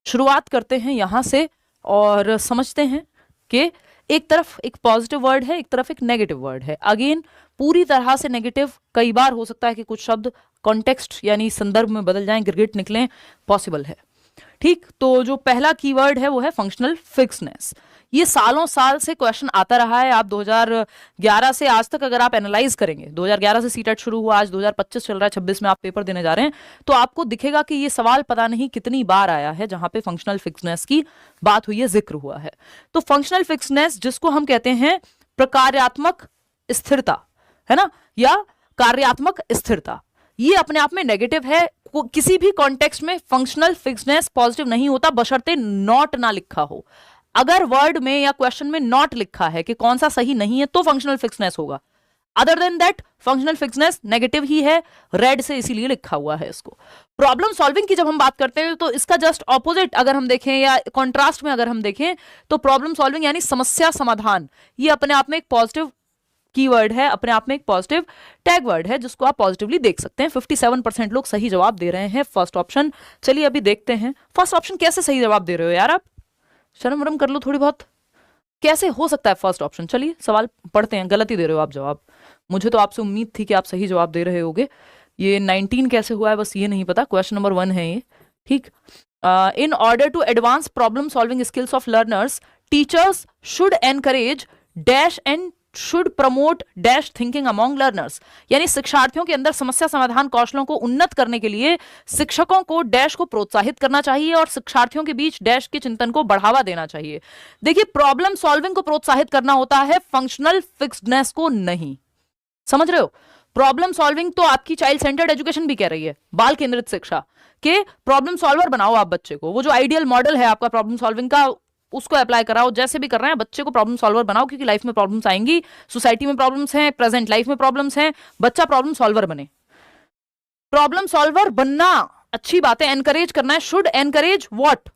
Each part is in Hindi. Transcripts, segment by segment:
शुरुआत करते हैं यहां से और समझते हैं कि एक तरफ एक पॉजिटिव वर्ड है, एक तरफ एक नेगेटिव वर्ड है। अगेन पूरी तरह से नेगेटिव कई बार हो सकता है कि कुछ शब्द कॉन्टेक्स्ट यानी संदर्भ में बदल जाएं, गिरगिट निकलें, पॉसिबल है। ठीक, तो जो पहला कीवर्ड है वो है फंक्शनल फिक्सनेस। ये सालों साल से क्वेश्चन आता रहा है। आप 2011 से आज तक अगर आप एनालाइज करेंगे, 2011 से सीटेट शुरू हुआ, आज 2025 चल रहा है, 26 में आप पेपर देने जा रहे हैं, तो आपको दिखेगा कि ये सवाल पता नहीं कितनी बार आया है जहां पे फंक्शनल फिक्सनेस की बात हुई है, जिक्र हुआ है। तो फंक्शनल फिक्सनेस जिसको हम कहते हैं प्रकार्यात्मक स्थिरता, है ना, या कार्यात्मक स्थिरता, ये अपने आप में नेगेटिव है। किसी भी कॉन्टेक्स्ट में फंक्शनल फिक्सनेस पॉजिटिव नहीं होता बशर्ते नॉट ना लिखा हो। अगर वर्ड में या क्वेश्चन में नॉट लिखा है कि कौन सा सही नहीं है तो फंक्शनल फिक्सनेस होगा। Other than that functional fixedness negative ही है, रेड से इसीलिए लिखा हुआ है इसको। प्रॉब्लम सॉल्विंग की जब हम बात करते हैं तो इसका जस्ट ऑपोजिट अगर हम देखें या कॉन्ट्रास्ट में अगर हम देखें तो प्रॉब्लम सॉल्विंग यानी समस्या समाधान, ये अपने आप में एक पॉजिटिव कीवर्ड है, अपने आप में एक पॉजिटिव टैग वर्ड है जिसको आप पॉजिटिवली देख सकते हैं। 57% लोग सही जवाब दे रहे हैं फर्स्ट ऑप्शन। चलिए अभी देखते हैं फर्स्ट ऑप्शन कैसे सही जवाब दे रहे हो यार, आप शर्म वरम कर लो थोड़ी बहुत, कैसे हो सकता है फर्स्ट ऑप्शन। चलिए सवाल पढ़ते हैं, गलत ही दे रहे हो आप जवाब। मुझे तो आपसे उम्मीद थी कि आप सही जवाब दे रहे होगे। ये 19 कैसे हुआ है बस ये नहीं पता। क्वेश्चन नंबर 1 है ये, ठीक। In order to advance problem solving skills of learners, teachers should encourage dash and should promote dash thinking among learners. यानी शिक्षार्थियों के अंदर समस्या समाधान कौशलों को उन्नत करने के लिए शिक्षकों को डैश को प्रोत्साहित करना चाहिए और शिक्षार्थियों के बीच डैश के चिंतन को बढ़ावा देना चाहिए। देखिए प्रॉब्लम सॉल्विंग को प्रोत्साहित करना होता है, फंक्शनल फिक्सडनेस को नहीं। समझ रहे हो? प्रॉब्लम सॉल्विंग तो आपकी चाइल्ड सेंटर्ड एजुकेशन भी कह रही है, बाल केंद्रित शिक्षा, के प्रॉब्लम सॉल्वर बनाओ आप बच्चे को। वो जो आइडियल मॉडल है आपका प्रॉब्लम सॉल्विंग का, उसको अप्लाई कराओ। जैसे भी कर रहे हैं बच्चे को प्रॉब्लम सॉल्वर बनाओ, क्योंकि लाइफ में प्रॉब्लम्स आएंगी, सोसाइटी में प्रॉब्लम्स हैं, प्रेजेंट लाइफ में प्रॉब्लम्स हैं, बच्चा प्रॉब्लम सॉल्वर बने। प्रॉब्लम सॉल्वर बनना अच्छी बात है, एनकरेज करना है। शुड एनकरेज व्हाट,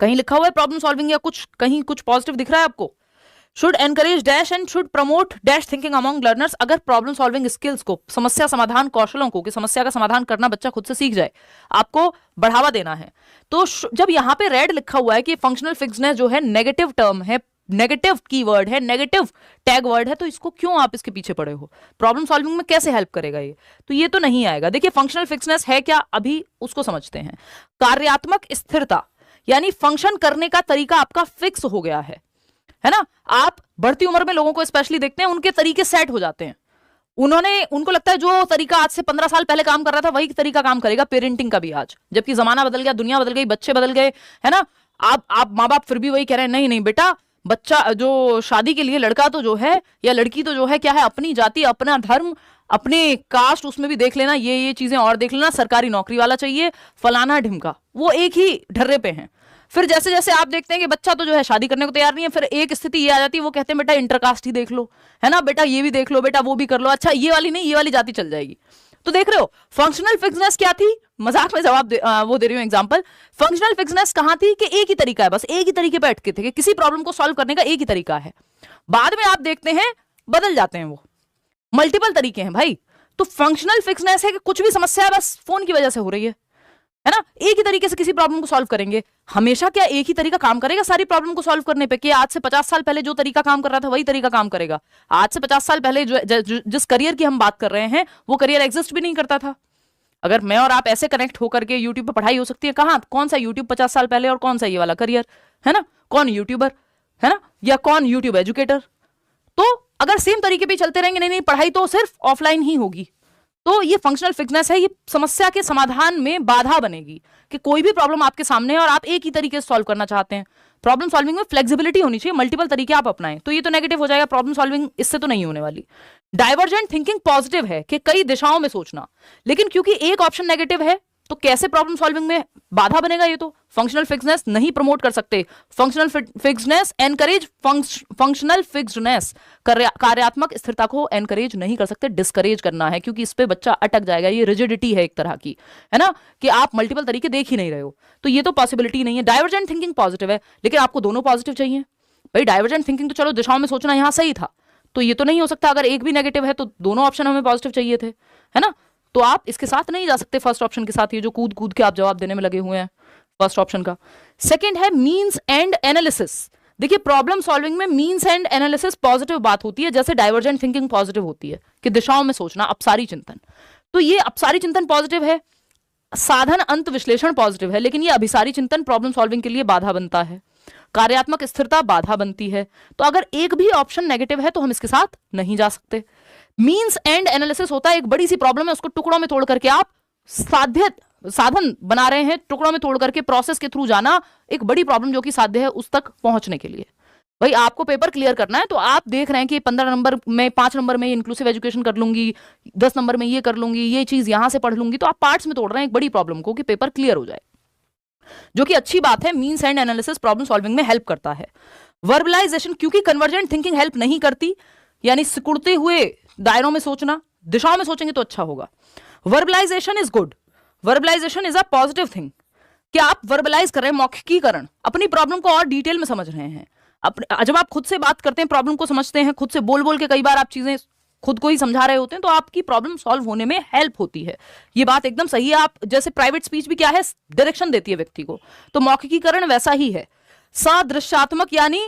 कहीं लिखा हुआ है प्रॉब्लम सॉल्विंग या कुछ कहीं कुछ पॉजिटिव दिख रहा है आपको? Should encourage dash and should promote dash thinking among learners. अगर प्रॉब्लम सॉल्विंग स्किल्स को, समस्या समाधान कौशलों को, कि समस्या का समाधान करना बच्चा खुद से सीख जाए, आपको बढ़ावा देना है। तो जब यहां पे रेड लिखा हुआ है कि फंक्शनल फिक्सनेस जो है नेगेटिव टर्म है, नेगेटिव कीवर्ड है, नेगेटिव टैग वर्ड है, तो इसको क्यों आप इसके पीछे पड़े हो? प्रॉब्लम सॉल्विंग में कैसे हेल्प करेगा ये? तो ये तो नहीं आएगा। देखिए फंक्शनल फिक्सनेस है क्या, अभी उसको समझते हैं। कार्यात्मक स्थिरता यानी फंक्शन करने का तरीका आपका फिक्स हो गया है ना। आप बढ़ती उम्र में लोगों को स्पेशली देखते हैं, उनके तरीके सेट हो जाते हैं। उनको लगता है जो तरीका आज से 15 साल पहले काम कर रहा था वही तरीका काम करेगा पेरेंटिंग का भी आज, जबकि जमाना बदल गया, दुनिया बदल गई, बच्चे बदल गए, है ना। आप माँ बाप फिर भी वही कह रहे हैं, नहीं नहीं बेटा, बच्चा जो शादी के लिए लड़का तो जो है या लड़की तो जो है क्या है, अपनी जाति, अपना धर्म, अपने कास्ट उसमें भी देख लेना, ये चीजें और देख लेना, सरकारी नौकरी वाला चाहिए, फलाना ढिमका, वो एक ही ढर्रे पे हैं। फिर जैसे जैसे आप देखते हैं कि बच्चा तो जो है शादी करने को तैयार नहीं है, फिर एक स्थिति ये आ जाती है, वो कहते हैं बेटा इंटरकास्ट ही देख लो, है ना, बेटा ये भी देख लो, बेटा वो भी कर लो, अच्छा ये वाली नहीं, ये वाली जाति चल जाएगी। तो देख रहे हो फंक्शनल फिक्सनेस क्या थी, मजाक में जवाब वो दे रही हूं एग्जांपल। फंक्शनल फिक्सनेस कहां थी कि एक ही तरीका है, बस एक ही तरीके पे अटके थे कि किसी प्रॉब्लम को सॉल्व करने का एक ही तरीका है। बाद में आप देखते हैं बदल जाते हैं, वो मल्टीपल तरीके हैं भाई। तो फंक्शनल फिक्सनेस है कि कुछ भी समस्या बस फोन की वजह से हो रही है ना, एक ही तरीके से किसी प्रॉब्लम को सॉल्व करेंगे। हमेशा क्या एक ही तरीका काम करेगा सारी प्रॉब्लम को सॉल्व करने पे? कि आज से 50 साल पहले जो तरीका काम कर रहा था वही तरीका काम करेगा? आज से 50 साल पहले जिस करियर की हम बात कर रहे हैं वो करियर एग्जिस्ट भी नहीं करता था। अगर मैं और आप ऐसे कनेक्ट होकर के यूट्यूब पर पढ़ाई हो सकती है, कहां, कौन सा यूट्यूब 50 साल पहले और कौन सा ये वाला करियर, है ना, कौन यूट्यूबर, है ना, या कौन यूट्यूब एजुकेटर। तो अगर सेम तरीके पे चलते रहेंगे, नहीं पढ़ाई तो सिर्फ ऑफलाइन ही होगी, तो ये फंक्शनल फिक्सनेस है, ये समस्या के समाधान में बाधा बनेगी कि कोई भी प्रॉब्लम आपके सामने है और आप एक ही तरीके से सॉल्व करना चाहते हैं। प्रॉब्लम सॉल्विंग में फ्लेक्सिबिलिटी होनी चाहिए, मल्टीपल तरीके आप अपनाएं, तो ये तो नेगेटिव हो जाएगा। प्रॉब्लम सॉल्विंग इससे तो नहीं होने वाली। डाइवर्जेंट थिंकिंग पॉजिटिव है कि कई दिशाओं में सोचना, लेकिन क्योंकि एक ऑप्शन नेगेटिव है तो कैसे प्रॉब्लम सॉल्विंग में बाधा बनेगा? ये तो फंक्शनल फिक्सनेस नहीं प्रमोट कर सकते। फंक्शनल फिक्सनेस एनकरेज फंक्शनल फिक्सडनेस, कार्यात्मक स्थिरता को एनकरेज नहीं कर सकते, डिस्करेज करना है, क्योंकि इस पे बच्चा अटक जाएगा। ये रिजिडिटी है एक तरह की, है ना, कि आप मल्टीपल तरीके देख ही नहीं रहे हो, तो ये तो पॉसिबिलिटी नहीं है। डाइवर्जेंट थिंकिंग पॉजिटिव है, लेकिन आपको दोनों पॉजिटिव चाहिए भाई। डाइवर्जेंट थिंकिंग तो चलो दिशाओं में सोचना यहां सही था, तो ये तो नहीं हो सकता। अगर एक भी नेगेटिव है तो दोनों ऑप्शन हमें पॉजिटिव चाहिए थे, है ना। तो आप इसके साथ नहीं जा सकते फर्स्ट ऑप्शन के साथ, ये जो कूद कूद के आप जवाब देने में लगे हुए हैं। फर्स्ट ऑप्शन का। सेकंड है मीन्स एंड एनालिसिस। देखिए प्रॉब्लम सॉल्विंग में मीन्स एंड एनालिसिस पॉजिटिव बात होती है, जैसे डाइवर्जेंट थिंकिंग पॉजिटिव होती है कि दिशाओं में सोचना, अपसारी चिंतन। तो ये अपसारी चिंतन पॉजिटिव है, साधन अंत विश्लेषण पॉजिटिव है, लेकिन ये अभिसारी चिंतन प्रॉब्लम सॉल्विंग के लिए बाधा बनता है, कार्यात्मक स्थिरता बाधा बनती है। तो अगर एक भी ऑप्शन नेगेटिव है तो हम इसके साथ नहीं जा सकते। मीन्स एंड एनालिसिस होता है एक बड़ी सी प्रॉब्लम है, उसको टुकड़ों में तोड़ करके आप साधन बना रहे हैं, टुकड़ों में तोड़ करके प्रोसेस के थ्रू जाना, एक बड़ी प्रॉब्लम जो कि साध्य है उस तक पहुंचने के लिए। भाई आपको पेपर क्लियर करना है तो आप देख रहे हैं कि 15 नंबर में 5 नंबर में इंक्लूसिव एजुकेशन कर लूंगी, 10 नंबर में ये कर लूंगी, ये चीज यहां से पढ़ लूंगी, तो आप पार्ट्स में तोड़ रहे हैं एक बड़ी प्रॉब्लम को कि पेपर क्लियर हो जाए, जो कि अच्छी बात है। Means end analysis problem solving में हेल्प करता है। वर्बलाइजेशन, क्योंकि कन्वर्जेंट थिंकिंग हेल्प नहीं करती, यानी सिकुड़ते हुए दायरों में सोचना, दिशाओं में सोचेंगे तो अच्छा होगा। Verbalization is good, verbalization is a positive thing कि आप वर्बलाइज कर रहे हैं, मौखिकीकरण, अपनी प्रॉब्लम को और डिटेल में समझ रहे हैं। जब आप खुद से बात करते हैं, प्रॉब्लम को समझते हैं, खुद से बोल बोल के कई बार आप चीजें खुद को ही समझा रहे होते हैं, तो आपकी प्रॉब्लम सॉल्व होने में हेल्प होती है। ये बात एकदम सही है। आप जैसे प्राइवेट स्पीच भी क्या है, डायरेक्शन देती है व्यक्ति को, तो मौखिकीकरण वैसा ही है। सदृश्यात्मक यानी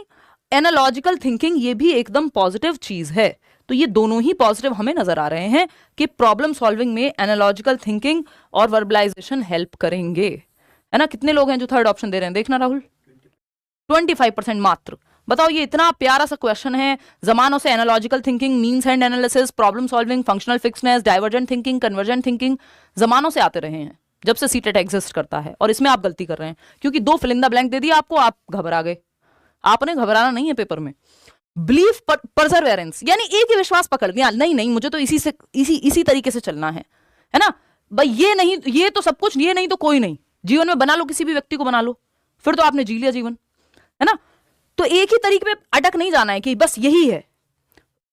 एनालॉजिकल थिंकिंग, ये भी एकदम पॉजिटिव चीज है। तो ये दोनों ही पॉजिटिव हमें नजर आ रहे हैं कि प्रॉब्लम सॉल्विंग में एनालॉजिकल थिंकिंग और वर्बलाइजेशन हेल्प करेंगे, है ना। कितने लोग हैं जो थर्ड ऑप्शन दे रहे हैं, देखना राहुल, 25% मात्र। बताओ, ये इतना प्यारा सा क्वेश्चन है, जमानों से analogical thinking, means end analysis, problem solving, functional fixedness, divergent thinking, convergent thinking, जमानों से आते रहे हैं जब से सीटेट एग्जिस्ट करता है, और इसमें आप गलती कर रहे हैं क्योंकि 2 फिल इन द ब्लैंक दे दिया आपको, आप घबरा गए। आपने घबराना नहीं है पेपर में। बिलीफ परसेवरेंस यानी एक ही विश्वास पकड़ लिया, नहीं मुझे तो इसी तरीके से चलना है ना भाई, ये नहीं ये तो सब कुछ, ये नहीं तो कोई नहीं। जीवन में बना लो, किसी भी व्यक्ति को बना लो, फिर तो आपने जी लिया जीवन, है ना। तो एक ही तरीके पे अटक नहीं जाना है कि बस यही है,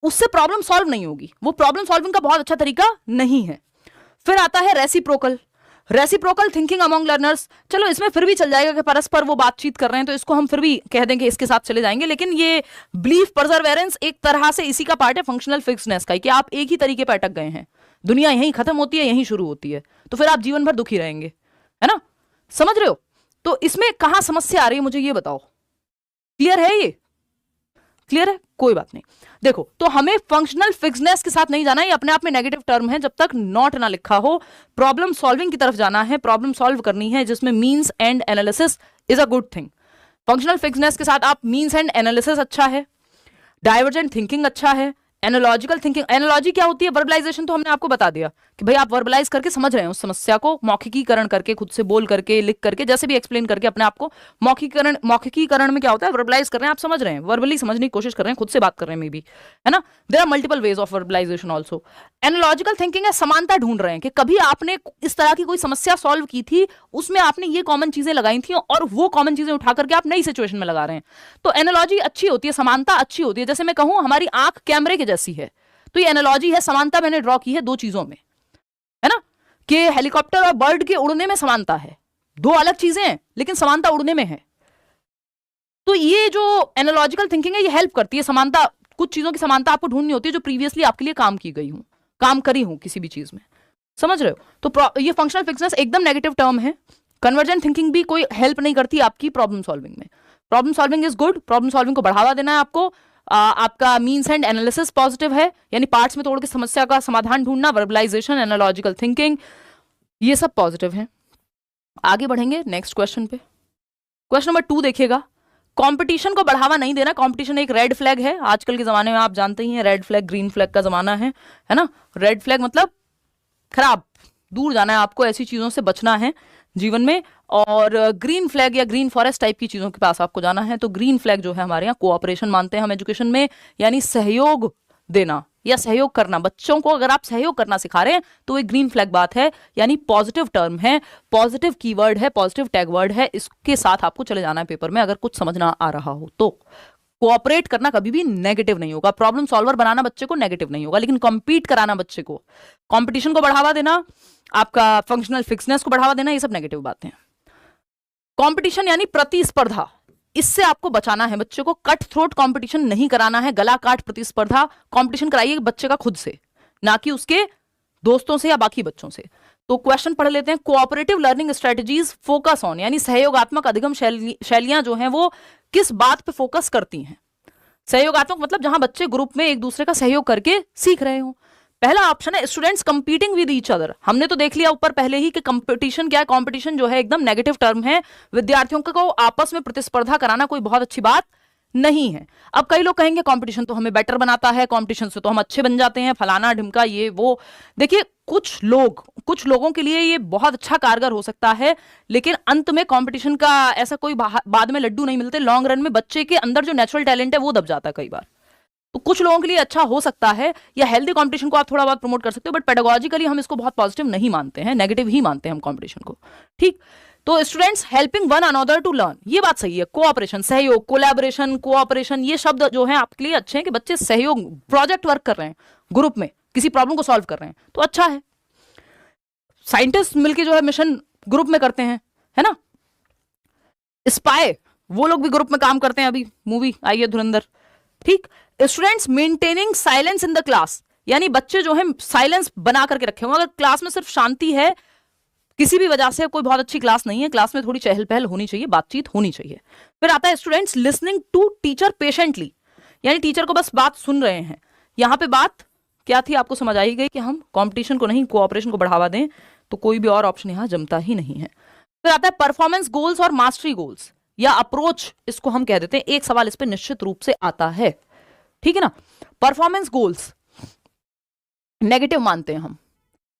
उससे प्रॉब्लम सॉल्व नहीं होगी, वो प्रॉब्लम सॉल्विंग का बहुत अच्छा तरीका नहीं है। फिर आता है रेसिप्रोकल थिंकिंग अमंग लर्नर्स। चलो इसमें फिर भी चल जाएगा कि परस्पर वो बातचीत कर रहे हैं, तो इसको हम फिर भी कह देंगे, इसके साथ चले जाएंगे। लेकिन ये बिलीफ परसेवरेंस एक तरह से इसी का पार्ट है फंक्शनल फिक्सनेस का, कि आप एक ही तरीके पर अटक गए हैं, दुनिया यहीं खत्म होती है, यहीं शुरू होती है, तो फिर आप जीवन भर दुखी रहेंगे, है ना। समझ रहे हो। तो इसमें कहां समस्या आ रही है मुझे ये बताओ, क्लियर है? ये क्लियर है, कोई बात नहीं। देखो, तो हमें फंक्शनल फिक्सनेस के साथ नहीं जाना, ये अपने आप में नेगेटिव टर्म है, जब तक नॉट ना लिखा हो। प्रॉब्लम सॉल्विंग की तरफ जाना है, प्रॉब्लम सॉल्व करनी है, जिसमें means end analysis is a good thing. Functional fixedness के साथ आप मीन्स एंड एनालिसिस अच्छा है, डाइवर्जेंट थिंकिंग अच्छा है, एनालॉजिकल थिंकिंग, एनालॉजी क्या होती है, वर्बलाइजेशन तो हमने आपको बता दिया कि भाई आप वर्बलाइज करके समझ रहे हैं उस समस्या को, मौखिकीकरण करके, खुद से बोल करके, लिख करके, जैसे भी एक्सप्लेन करके अपने आप को। मौखिकीकरण में क्या होता है, वर्बलाइज कर रहे हैं, आप समझ रहे हैं, वर्बली समझने की कोशिश कर रहे हैं, खुद से बात कर रहे हैं मे बी, है ना। There are multiple ways of verbalization also. Analogical thinking है, समानता ढूंढ रहे हैं कि कभी आपने इस तरह की कोई समस्या सॉल्व की थी, उसमें आपने ये कॉमन चीजें लगाई थी और वो कॉमन चीजें उठा करके आप नई सिचुएशन में लगा रहे हैं। तो एनालॉजी अच्छी होती है, समानता अच्छी होती है। जैसे मैं कहूं हमारी आंख कैमरे के जैसी है, तो ये एनालॉजी है, समानता मैंने ड्रॉ की है 2 चीजों में, है ना, कि हेलीकॉप्टर और बर्ड के उड़ने में समानता है, 2 अलग चीजें हैं लेकिन समानता उड़ने में है। तो ये जो एनालॉजिकल थिंकिंग है ये हेल्प करती है, समानता, कुछ चीजों की समानता आपको ढूंढनी होती है जो प्रीवियसली आपके लिए काम करी हूं किसी भी चीज में, समझ रहे हो। तो ये फंक्शनल फिक्सनेस एकदम नेगेटिव टर्म है। कन्वर्जेंट थिंकिंग भी कोई हेल्प नहीं करती आपकी प्रॉब्लम सॉल्विंग में। Problem solving is good, problem solving को बढ़ावा देना है आपको। आपका मीन्स एंड एनालिसिस पॉजिटिव है, यानी पार्ट्स में तोड़ के समस्या का समाधान ढूंढना, वर्बलाइजेशन, एनालॉजिकल थिंकिंग, ये सब पॉजिटिव है। आगे बढ़ेंगे नेक्स्ट क्वेश्चन पे। क्वेश्चन नंबर 2 देखिएगा, कंपटीशन को बढ़ावा नहीं देना। कंपटीशन एक रेड फ्लैग है आजकल के जमाने में, आप जानते ही हैं, रेड फ्लैग ग्रीन फ्लैग का जमाना है ना। रेड फ्लैग मतलब खराब, दूर जाना है आपको, ऐसी चीजों से बचना है जीवन में। और ग्रीन फ्लैग या ग्रीन फॉरेस्ट टाइप की चीजों के पास आपको जाना है। तो ग्रीन फ्लैग जो है हमारे यहाँ कोऑपरेशन मानते हैं हम एजुकेशन में, यानी सहयोग देना या सहयोग करना। बच्चों को अगर आप सहयोग करना सिखा रहे हैं तो एक ग्रीन फ्लैग बात है, यानी पॉजिटिव टर्म है, पॉजिटिव कीवर्ड है, पॉजिटिव टैग वर्ड है, इसके साथ आपको चले जाना है पेपर में अगर कुछ समझना आ रहा हो तो। कोऑपरेट करना कभी भी नेगेटिव नहीं होगा, प्रॉब्लम सॉल्वर बनाना बच्चे को नेगेटिव नहीं होगा, लेकिन कॉम्पीट कराना बच्चे को, कॉम्पिटिशन को बढ़ावा देना, आपका फंक्शनल फिक्सनेस को बढ़ावा देना, ये सब नेगेटिव बातें हैं। कंपटीशन यानी प्रतिस्पर्धा, इससे आपको बचाना है बच्चे को। कट थ्रोट कंपटीशन नहीं कराना है, गला काट प्रतिस्पर्धा। कंपटीशन कराइए बच्चे का खुद से, ना कि उसके दोस्तों से या बाकी बच्चों से। तो क्वेश्चन पढ़ लेते हैं। Cooperative learning strategies focus on, यानी सहयोगात्मक अधिगम शैलियां जो हैं वो किस बात पे फोकस करती हैं। सहयोगात्मक मतलब जहां बच्चे ग्रुप में एक दूसरे का सहयोग करके सीख रहे हो। पहला ऑप्शन है students competing with each other. हमने तो देख लिया ऊपर पहले ही कि कंपटीशन क्या है। कंपटीशन जो है एकदम नेगेटिव टर्म है, विद्यार्थियों को आपस में प्रतिस्पर्धा कराना कोई बहुत अच्छी बात नहीं है। अब कई लोग कहेंगे कंपटीशन तो हमें बेटर बनाता है, कंपटीशन से तो हम अच्छे बन जाते हैं, फलाना ढिमका ये वो। देखिए कुछ लोगों के लिए ये बहुत अच्छा कारगर हो सकता है, लेकिन अंत में कंपटीशन का ऐसा कोई बाद में लड्डू नहीं मिलते। लॉन्ग रन में बच्चे के अंदर जो नेचुरल टैलेंट है वो दब जाता है कई बार। तो कुछ लोगों के लिए अच्छा हो सकता है, या हेल्दी कंपटीशन को आप थोड़ा बहुत प्रमोट कर सकते हो, बट पेडागोजिकली हम इसको बहुत पॉजिटिव नहीं मानते हैं, नेगेटिव ही मानते हैं हम कंपटीशन को। ठीक, तो students helping one another to learn, ये बात सही है। कोऑपरेशन, सहयोग, कोलैबोरेशन, कोऑपरेशन, ये शब्द जो है आपके लिए अच्छे हैं कि बच्चे सहयोग, प्रोजेक्ट वर्क कर रहे हैं ग्रुप में, किसी प्रॉब्लम को सॉल्व कर रहे हैं, तो अच्छा है। साइंटिस्ट मिलके जो है मिशन ग्रुप में करते हैं, है ना। स्पाई वो लोग भी ग्रुप में काम करते हैं, अभी मूवी आई है धुरंधर। ठीक, students maintaining silence in the class, यानी बच्चे जो है साइलेंस बना करके रखे हों। अगर क्लास में सिर्फ शांति है, किसी भी वजह से कोई बहुत अच्छी क्लास नहीं है, क्लास में थोड़ी चहल पहल होनी चाहिए, बातचीत होनी चाहिए। फिर आता है students listening to teacher patiently, यानी टीचर को बस बात सुन रहे हैं। यहां पे बात क्या थी आपको समझ आई गई कि हम कंपटीशन को नहीं कोऑपरेशन को बढ़ावा दें, तो कोई भी और ऑप्शन यहां जमता ही नहीं है। फिर आता है परफॉर्मेंस गोल्स और मास्टरी गोल्स या अप्रोच, इसको हम कह देते हैं। एक सवाल इस पर निश्चित रूप से आता है, ठीक है ना। परफॉर्मेंस गोल्स नेगेटिव मानते हैं हम,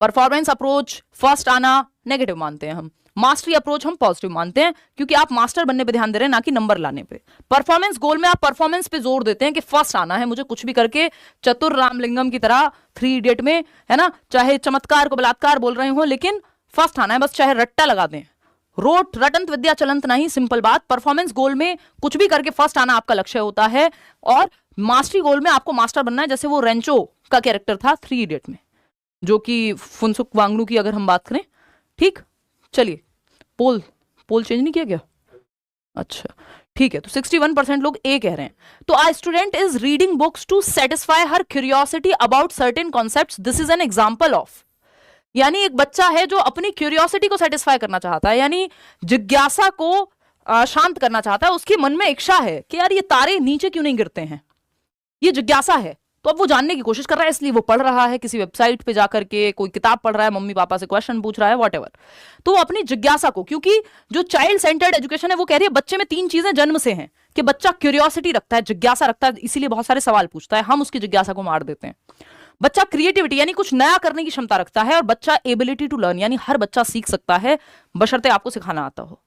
परफॉर्मेंस अप्रोच फर्स्ट आना नेगेटिव मानते हैं हम, मास्टरी अप्रोच हम पॉजिटिव मानते हैं, क्योंकि आप मास्टर बनने पे ध्यान दे रहे हैं ना कि नंबर लाने पे। परफॉर्मेंस गोल में आप परफॉर्मेंस पे जोर देते हैं कि फर्स्ट आना है मुझे, कुछ भी करके चतुर रामलिंगम की तरह 3 इडियट में, है ना, चाहे चमत्कार को बलात्कार बोल रहे हो लेकिन फर्स्ट आना है, बस चाहे रट्टा लगा दें। रोट रटंत विद्या चलंत नहीं, सिंपल बात। परफॉर्मेंस गोल में कुछ भी करके फर्स्ट आना आपका लक्ष्य होता है, और मास्टरी गोल में आपको मास्टर बनना है, जैसे वो रेंचो का कैरेक्टर था 3 इडियट में, जो कि फुनसुक वांगडू की अगर हम बात करें। ठीक, चलिए पोल चेंज नहीं किया गया, अच्छा ठीक है। तो 61% लोग ए कह रहे हैं। तो a student is reading books to satisfy her curiosity about certain concepts, this is an example of, यानी एक बच्चा है जो अपनी क्यूरियोसिटी को सेटिस्फाई करना चाहता है, यानी जिज्ञासा को शांत करना चाहता है। उसके मन में इच्छा है कि यार ये तारे नीचे क्यों नहीं गिरते हैं, ये जिज्ञासा है, तो अब वो जानने की कोशिश कर रहा है, इसलिए वो पढ़ रहा है, किसी वेबसाइट पे जाकर के कोई किताब पढ़ रहा है, मम्मी पापा से क्वेश्चन पूछ रहा है, व्हाटएवर। तो वो अपनी जिज्ञासा को, क्योंकि जो चाइल्ड सेंटर्ड एजुकेशन है वो कह रही है बच्चे में 3 चीजें जन्म से हैं, कि बच्चा क्यूरियोसिटी रखता है, जिज्ञासा रखता है, इसीलिए बहुत सारे सवाल पूछता है, हम उसकी जिज्ञासा को मार देते हैं। बच्चा क्रिएटिविटी यानी कुछ नया करने की क्षमता रखता है, और बच्चा एबिलिटी टू लर्न, यानी हर बच्चा सीख सकता है बशर्ते आपको सिखाना आता हो।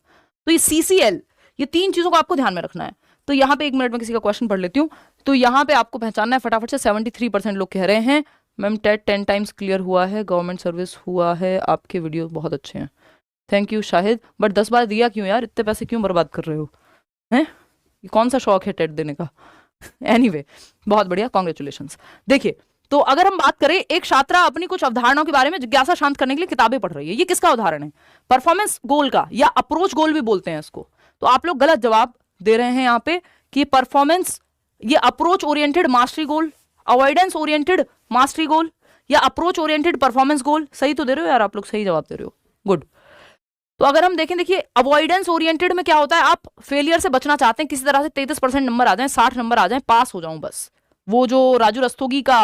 तो ये CCL, ये 3 चीजों को आपको ध्यान में रखना है। तो यहाँ पे 1 मिनट में किसी का क्वेश्चन पढ़ लेती हूँ। तो यहाँ पे आपको पहचानना है फटाफट से। 73% लोग कह रहे हैं मैम टेट 10 टाइम्स क्लियर हुआ है, गवर्नमेंट सर्विस हुआ है, आपके वीडियो बहुत अच्छे हैं, थैंक यू शाहिद। बट 10 बार दिया क्यों यार, इतने पैसे क्यों बर्बाद कर रहे हो, हैं, ये कौन सा शौक है टेट देने का। एनीवे बहुत बढ़िया, कॉन्ग्रेचुलेशंस। देखिए, तो अगर हम बात करें, एक छात्रा अपनी कुछ अवधारणाओं के बारे में जिज्ञासा शांत करने के लिए किताबें पढ़ रही है, ये किसका उदाहरण है, परफॉर्मेंस गोल का, या अप्रोच गोल भी बोलते हैं इसको। तो आप लोग गलत जवाब दे रहे हैं यहाँ पे कि परफॉर्मेंस, ये अप्रोच ओरिएंटेड मास्टरी गोल, अवॉइडेंस ओरिएंटेड मास्टरी गोल, या अप्रोच ओरिएंटेड परफॉर्मेंस गोल। सही तो दे रहे हो यार, आप लोग सही जवाब दे रहे हो, गुड। तो अगर हम देखें, देखिए अवॉइडेंस ओरिएंटेड में क्या होता है, आप फेलियर से बचना चाहते हैं, किसी तरह से 33% नंबर आ जाए, 60 नंबर आ जाए, पास हो जाऊं बस। वो जो राजू रस्तोगी का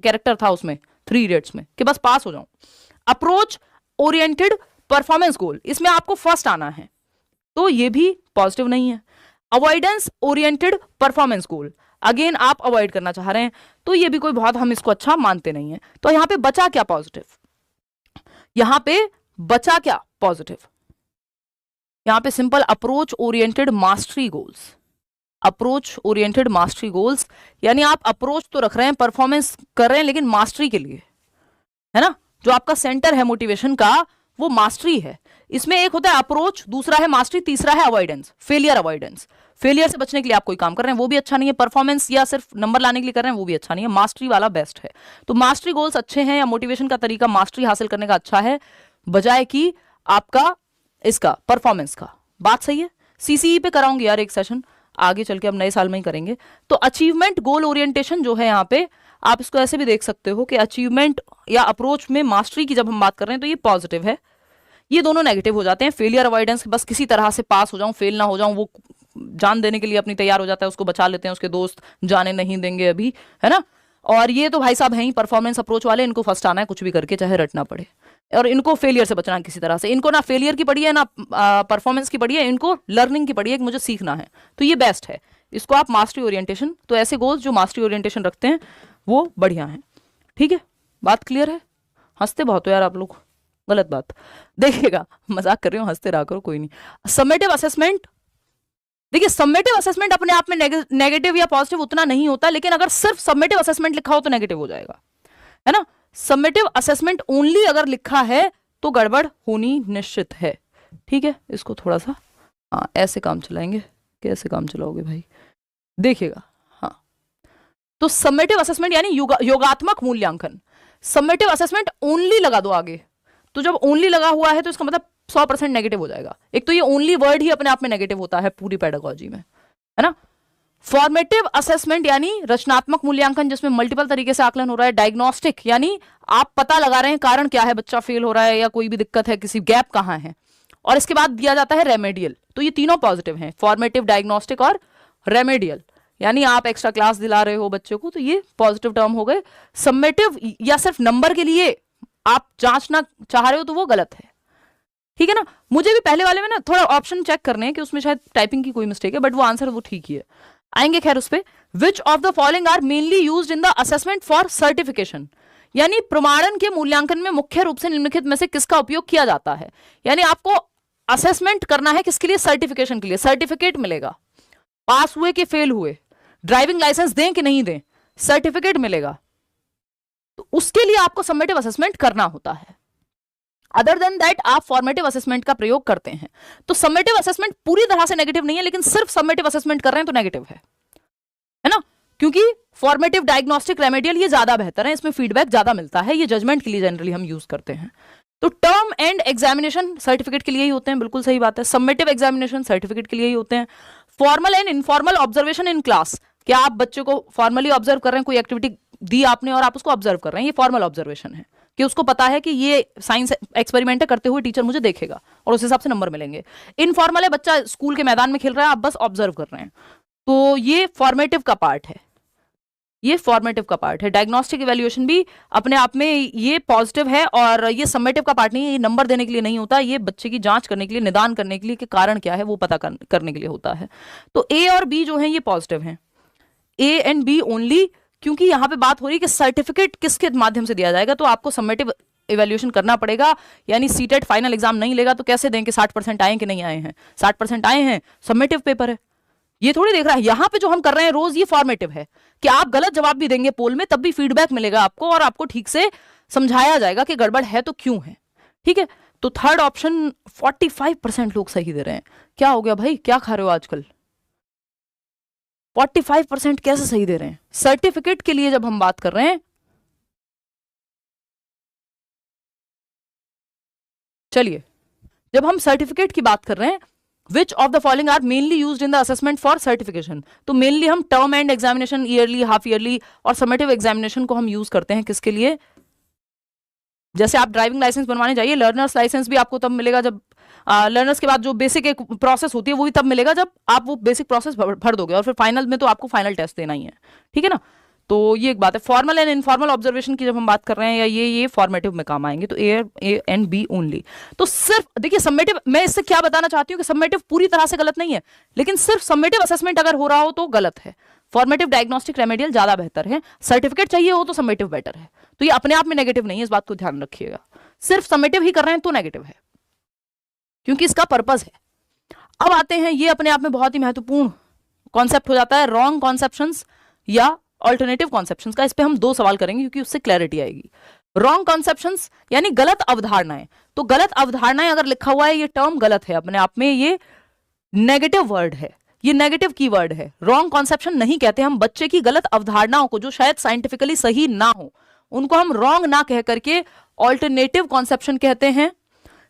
कैरेक्टर था उसमें 3 इडियट्स में, कि बस पास हो जाऊं। अप्रोच ओरिएंटेड परफॉर्मेंस गोल, इसमें आपको फर्स्ट आना है, तो ये भी पॉजिटिव नहीं है। अवॉइडेंस ओरिएंटेड परफॉर्मेंस गोल, अगेन आप अवॉइड करना चाह रहे हैं, तो ये भी कोई बहुत हम इसको अच्छा मानते नहीं है। तो यहां पे बचा क्या पॉजिटिव, यहां पे बचा क्या पॉजिटिव, यहां पे simple approach oriented mastery goals, approach oriented mastery goals, यानी आप अप्रोच तो रख रहे हैं, परफॉर्मेंस कर रहे हैं, लेकिन मास्टरी के लिए, है ना। जो आपका सेंटर है मोटिवेशन का वो मास्टरी है। इसमें एक होता है अप्रोच, दूसरा है मास्टरी, तीसरा है अवॉइडेंस, फेलियर अवॉइडेंस। फेलियर से बचने के लिए आप कोई काम कर रहे हैं वो भी अच्छा नहीं है, परफॉर्मेंस या सिर्फ नंबर लाने के लिए कर रहे हैं वो भी अच्छा नहीं है, मास्टरी वाला बेस्ट है। तो मास्टरी गोल्स अच्छे हैं, या मोटिवेशन का तरीका मास्टरी हासिल करने का अच्छा है, बजाय कि आपका इसका परफॉर्मेंस का। बात सही है। CCE पे कराऊंगी यार एक सेशन, आगे चल के अब नए साल में ही करेंगे। तो अचीवमेंट गोल ओरिएंटेशन जो है यहाँ पे आप इसको ऐसे भी देख सकते हो कि अचीवमेंट या अप्रोच में मास्टरी की जब हम बात कर रहे हैं तो ये पॉजिटिव है, ये दोनों नेगेटिव हो जाते हैं। फेलियर अवॉइडेंस, बस किसी तरह से पास हो जाऊं, फेल ना हो जाऊं, वो जान देने के लिए अपनी तैयार हो जाता है, उसको बचा लेते हैं, उसके दोस्त जाने नहीं देंगे अभी, है ना। और ये तो भाई साहब हैं ही परफॉर्मेंस अप्रोच वाले, इनको फर्स्ट आना है कुछ भी करके, चाहे रटना पड़े। और इनको फेलियर से बचना है किसी तरह से, इनको ना फेलियर की पड़ी है ना परफॉर्मेंस की पड़ी है, इनको लर्निंग की पड़ी है कि मुझे सीखना है। तो ये बेस्ट है, इसको आप मास्टरी ओरिएंटेशन, तो ऐसे गोल्स जो मास्टरी ओरिएंटेशन रखते हैं वो बढ़िया है। ठीक है, बात क्लियर है? हंसते बहुत हो यार आप लोग, गलत बात। देखिएगा, मजाक कर रही हूँ, हंसते रहा करो, कोई नहीं। समेटिव असेसमेंट, देखिए समेटिव असेसमेंट अपने आप में नेगेटिव या पॉजिटिव उतना नहीं होता, लेकिन अगर सिर्फ समेटिव असेसमेंट लिखा हो तो नेगेटिव हो जाएगा, है ना। समेटिव असेसमेंट ओनली अगर लिखा है तो गड़बड़ होनी निश्चित है। ठीक है, इसको थोड़ा सा ऐसे काम चलाएंगे। कैसे काम चलाओगे भाई, देखिएगा। हाँ, तो समेटिव असेसमेंट यानी योगात्मक मूल्यांकन। समेटिव असेसमेंट ओनली लगा दो आगे, तो जब ओनली लगा हुआ है तो इसका मतलब 100% नेगेटिव हो जाएगा। एक तो ये ओनली वर्ड ही अपने आप में नेगेटिव होता है पूरी पेडागोजी में, है ना। फॉर्मेटिव असेसमेंट यानी रचनात्मक मूल्यांकन, जिसमें मल्टीपल तरीके से आकलन हो रहा है। डायग्नोस्टिक यानी आप पता लगा रहे हैं कारण क्या है, बच्चा फेल हो रहा है या कोई भी दिक्कत है, किसी गैप कहां है। और इसके बाद दिया जाता है रेमेडियल। तो ये तीनों पॉजिटिव हैं, फॉर्मेटिव, डायग्नोस्टिक और रेमेडियल, यानी आप एक्स्ट्रा क्लास दिला रहे हो बच्चे को, तो ये पॉजिटिव टर्म हो गए। समेटिव या सिर्फ नंबर के लिए आप जांचना चाह रहे हो तो वो गलत है। ठीक है ना। मुझे भी पहले वाले में ना थोड़ा ऑप्शन चेक करने हैं कि उसमें शायद टाइपिंग की कोई मिस्टेक है, बट वो आंसर वो ठीक ही है, आएंगे खैर उस पे। Which of the following are mainly used in the assessment for certification, यानी प्रमाणन के मूल्यांकन में मुख्य रूप से निम्नलिखित में से किसका उपयोग किया जाता है। यानी आपको असेसमेंट करना है किसके लिए, सर्टिफिकेशन के लिए। सर्टिफिकेट मिलेगा, पास हुए कि फेल हुए, ड्राइविंग लाइसेंस दें कि नहीं दें, सर्टिफिकेट मिलेगा, तो उसके लिए आपको समेटिव असेसमेंट करना होता है। अदर देन दैट आप फॉर्मेटिव असेसमेंट का प्रयोग करते हैं। तो समेटिव असेसमेंट पूरी तरह से नेगेटिव नहीं है, लेकिन सिर्फ समेटिव असेसमेंट कर रहे हैं तो नेगेटिव है ना। क्योंकि फॉर्मेटिव, डायग्नोस्टिक, रेमेडियल ये ज्यादा बेहतर है, इसमें फीडबैक ज्यादा मिलता है, ये जजमेंट के लिए जनरली हम यूज करते हैं। तो टर्म एंड एग्जामिनेशन सर्टिफिकेट के लिए ही होते हैं, बिल्कुल सही बात है। समेटिव एग्जामिनेशन सर्टिफिकेट के लिए ही होते हैं। Formal and informal observation in class, क्या आप बच्चे को फॉर्मली ऑब्जर्व कर रहे हैं, कोई एक्टिविटी दी आपने और आप उसको ऑब्जर्व कर रहे हैं, ये फॉर्मल ऑब्जर्वेशन है कि उसको पता है कि ये साइंस एक्सपेरिमेंट करते हुए टीचर मुझे देखेगा और उस हिसाब से नंबर मिलेंगे। इनफॉर्मल है, बच्चा स्कूल के मैदान में खेल रहा है, आप बस ऑब्जर्व कर रहे हैं, तो ये फॉर्मेटिव का पार्ट है, ये फॉर्मेटिव का पार्ट है। डायग्नोस्टिक इवैल्यूएशन भी अपने आप में ये पॉजिटिव है, और ये समेटिव का पार्ट नहीं है, ये नंबर देने के लिए नहीं होता, ये बच्चे की जांच करने के लिए, निदान करने के लिए कि कारण क्या है वो पता करने के लिए होता है। तो ए और बी जो है ये पॉजिटिव हैं, ए एंड बी ओनली, क्योंकि यहां पे बात हो रही है कि सर्टिफिकेट किसके माध्यम से दिया जाएगा, तो आपको समेटिव इवैल्यूएशन करना पड़ेगा। यानी सीटेट फाइनल एग्जाम नहीं लेगा तो कैसे दें कि 60% आए कि नहीं आए हैं, 60% आए हैं, समेटिव पेपर है, ये थोड़ी देख रहा है। यहां पे जो हम कर रहे हैं रोज, ये फॉर्मेटिव है कि आप गलत जवाब भी देंगे पोल में, तब भी फीडबैक मिलेगा आपको और आपको ठीक से समझाया जाएगा कि गड़बड़ है तो क्यों है। ठीक है, तो थर्ड ऑप्शन 45% लोग सही दे रहे हैं। क्या हो गया भाई, क्या खा रहे हो आजकल, 45% कैसे सही दे रहे हैं। सर्टिफिकेट के लिए जब हम बात कर रहे हैं, चलिए जब हम सर्टिफिकेट की बात कर रहे हैं, which of the following are mainly used in the assessment for certification, तो मेनली हम term end examination, yearly, half yearly और समेटिव एग्जामिनेशन को हम यूज करते हैं किसके लिए। जैसे आप ड्राइविंग लाइसेंस बनवाने जाइए, लर्नर्स लाइसेंस भी आपको तब मिलेगा जब लर्नर्स के बाद जो बेसिक एक प्रोसेस होती है वो भी तब मिलेगा जब आप वो बेसिक प्रोसेस भर दोगे, और फिर फाइनल में तो आपको फाइनल टेस्ट देना ही है। ठीक है ना, तो ये एक बात है। फॉर्मल एंड इनफॉर्मल ऑब्जर्वेशन की जब हम बात कर रहे हैं, या ये फॉर्मेटिव में काम आएंगे, तो ए एंड बी ओनली। तो सिर्फ देखिए समेटिव, मैं इससे क्या बताना चाहती हूँ कि समेटिव पूरी तरह से गलत नहीं है, लेकिन सिर्फ समेटिव असेसमेंट अगर हो रहा हो तो गलत है। फॉर्मेटिव, डायग्नोस्टिक, रेमेडियल ज्यादा बेहतर है। सर्टिफिकेट चाहिए हो तो समेटिव बेटर है। तो ये अपने आप में नेगेटिव नहीं है, इस बात को ध्यान रखिएगा। सिर्फ समेटिव ही कर रहे हैं तो नेगेटिव है, क्योंकि इसका पर्पस है। अब आते हैं, ये अपने आप में बहुत ही महत्वपूर्ण कॉन्सेप्ट हो जाता है, रॉन्ग कॉन्सेप्शंस या ऑल्टरनेटिव कॉन्सेप्शंस का। इस पे हम 2 सवाल करेंगे क्योंकि उससे क्लैरिटी आएगी। रॉन्ग कॉन्सेप्शंस यानी गलत अवधारणाएं। तो गलत अवधारणाएं अगर लिखा हुआ है, ये टर्म गलत है अपने आप में, ये नेगेटिव वर्ड है, ये नेगेटिव कीवर्ड है। रॉन्ग कॉन्सेप्शन नहीं कहते हम बच्चे की गलत अवधारणाओं को, जो शायद साइंटिफिकली सही ना हो, उनको हम रॉन्ग ना कह करके ऑल्टरनेटिव कॉन्सेप्शन कहते हैं,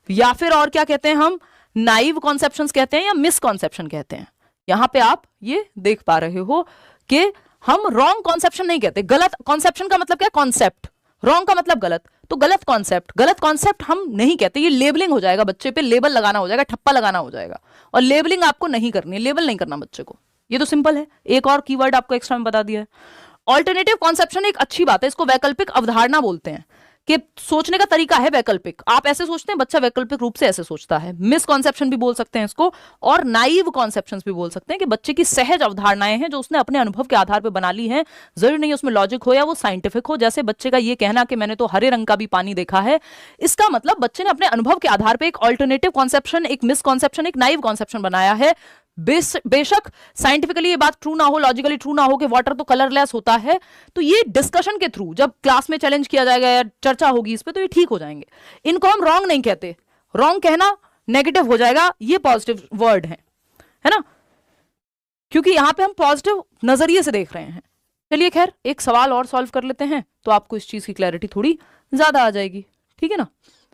या फिर और क्या कहते हैं हम, नाइव कॉन्सेप्शंस कहते हैं या मिसकॉन्सेप्शन कहते हैं। यहां पे आप ये देख पा रहे हो कि हम रॉन्ग कॉन्सेप्शन नहीं कहते, गलत कॉन्सेप्शन का मतलब क्या, कॉन्सेप्ट, रॉन्ग का मतलब गलत, तो गलत कॉन्सेप्ट हम नहीं कहते, ये लेबलिंग हो जाएगा, बच्चे पे लेबल लगाना हो जाएगा, ठप्पा लगाना हो जाएगा, और लेबलिंग आपको नहीं करनी है, लेबल नहीं करना बच्चे को, ये तो सिंपल है। एक और कीवर्ड आपको एक्स्ट्रा में बता दिया है। ऑल्टरनेटिव कॉन्सेप्शन एक अच्छी बात है, इसको वैकल्पिक अवधारणा बोलते हैं, कि सोचने का तरीका है वैकल्पिक, आप ऐसे सोचते हैं, बच्चा वैकल्पिक रूप से ऐसे सोचता है, मिसकॉन्सेप्शन भी बोल सकते हैं इसको, और नाइव कॉन्सेप्शंस भी बोल सकते हैं, कि बच्चे की सहज अवधारणाएं हैं जो उसने अपने अनुभव के आधार पर बना ली हैं, जरूरी नहीं उसमें लॉजिक हो या वो साइंटिफिक हो। जैसे बच्चे का ये कहना कि मैंने तो हरे रंग का भी पानी देखा है, इसका मतलब बच्चे ने अपने अनुभव के आधार पर एक ऑल्टरनेटिव कॉन्सेप्शन, एक मिसकॉन्सेप्शन, एक नाइव कॉन्सेप्शन बनाया है। बेशक साइंटिफिकली ये बात ट्रू ना हो, लॉजिकली ट्रू ना हो कि वाटर तो कलरलेस होता है, तो ये डिस्कशन के थ्रू जब क्लास में चैलेंज किया जाएगा या चर्चा होगी इस पे, तो ये ठीक हो जाएंगे। इनको हम रॉन्ग नहीं कहते, रॉन्ग कहना नेगेटिव हो जाएगा, ये पॉजिटिव वर्ड है ना, क्योंकि यहां पे हम पॉजिटिव नजरिए से देख रहे हैं। चलिए खैर एक सवाल और सॉल्व कर लेते हैं, तो आपको इस चीज की क्लैरिटी थोड़ी ज्यादा आ जाएगी, ठीक है ना।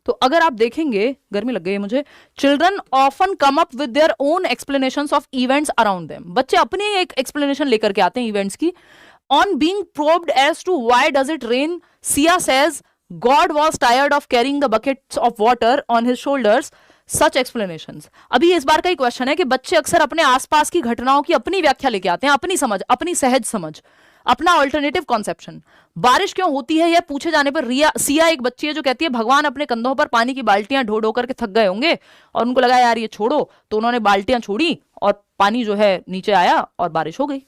तो अगर आप देखेंगे, गर्मी लग गई है मुझे, children often come up with their own explanations of events around them, बच्चे अपनी एक एक्सप्लेनेशन लेकर के आते हैं इवेंट्स की। On being probed as to why does it rain, Siya says God was tired of carrying the buckets of water on his shoulders, such explanations. अभी इस बार का ही क्वेश्चन है कि बच्चे अक्सर अपने आसपास की घटनाओं की अपनी व्याख्या लेके आते हैं, अपनी समझ, अपनी सहज समझ, अपना ऑल्टरनेटिव कॉन्सेप्शन। बारिश क्यों होती है यह पूछे जाने पर सिया एक बच्ची है जो कहती है भगवान अपने कंधों पर पानी की बाल्टियां ढो ढो करके थक गए होंगे और उनको लगा यार ये छोड़ो, तो उन्होंने बाल्टियां छोड़ी और पानी जो है नीचे आया और बारिश हो गई।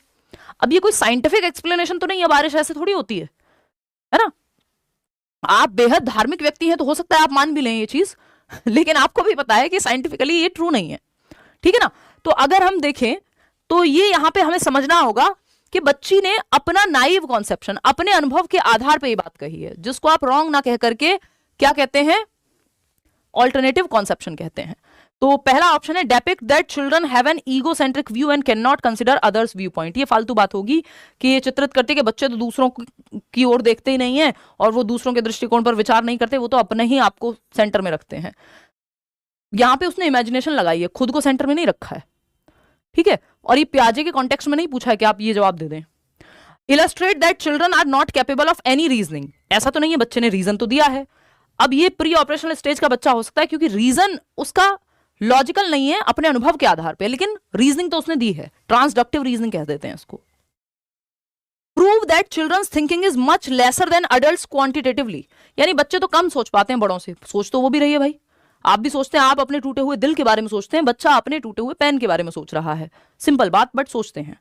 अब ये कोई साइंटिफिक एक्सप्लेनेशन तो नहीं है, बारिश ऐसे थोड़ी होती है ना। आप बेहद धार्मिक व्यक्ति हैं तो हो सकता है आप मान भी लें ये चीज, लेकिन आपको भी पता है कि साइंटिफिकली ये ट्रू नहीं है, ठीक है ना। तो अगर हम देखें तो ये यहां पे हमें समझना होगा कि बच्ची ने अपना नाइव कॉन्सेप्शन, अपने अनुभव के आधार पर ये बात कही है, जिसको आप रॉन्ग ना कह करके क्या कहते हैं, ऑल्टरनेटिव कॉन्सेप्शन कहते हैं। तो पहला ऑप्शन है depict that children have an egocentric view and can not consider others view point. ये फालतू बात होगी कि ये चित्रित करते कि बच्चे तो दूसरों की ओर देखते ही नहीं है और वो दूसरों के दृष्टिकोण पर विचार नहीं करते, वो तो अपने ही आपको सेंटर में रखते हैं। यहां पे उसने इमेजिनेशन लगाई है, खुद को सेंटर में नहीं रखा है, ठीक है। और ये प्याजे के कॉन्टेक्स्ट में नहीं पूछा है कि आप ये जवाब दे दें। Illustrate that children are not capable of any reasoning, ऐसा तो नहीं है, बच्चे ने रीजन तो दिया है। अब ये प्री ऑपरेशनल स्टेज का बच्चा हो सकता है क्योंकि रीजन उसका लॉजिकल नहीं है, अपने अनुभव के आधार पे, लेकिन रीजनिंग तो उसने दी है, ट्रांसडक्टिव रीजनिंग कह देते हैं इसको। Prove that children's thinking is much lesser than adults quantitatively, यानी बच्चे तो कम सोच पाते हैं बड़ों से, सोच तो वो भी रही है भाई, आप भी सोचते हैं, आप अपने टूटे हुए दिल के बारे में सोचते हैं, बच्चा अपने टूटे हुए पेन के बारे में सोच रहा है, सिंपल बात, बट सोचते हैं।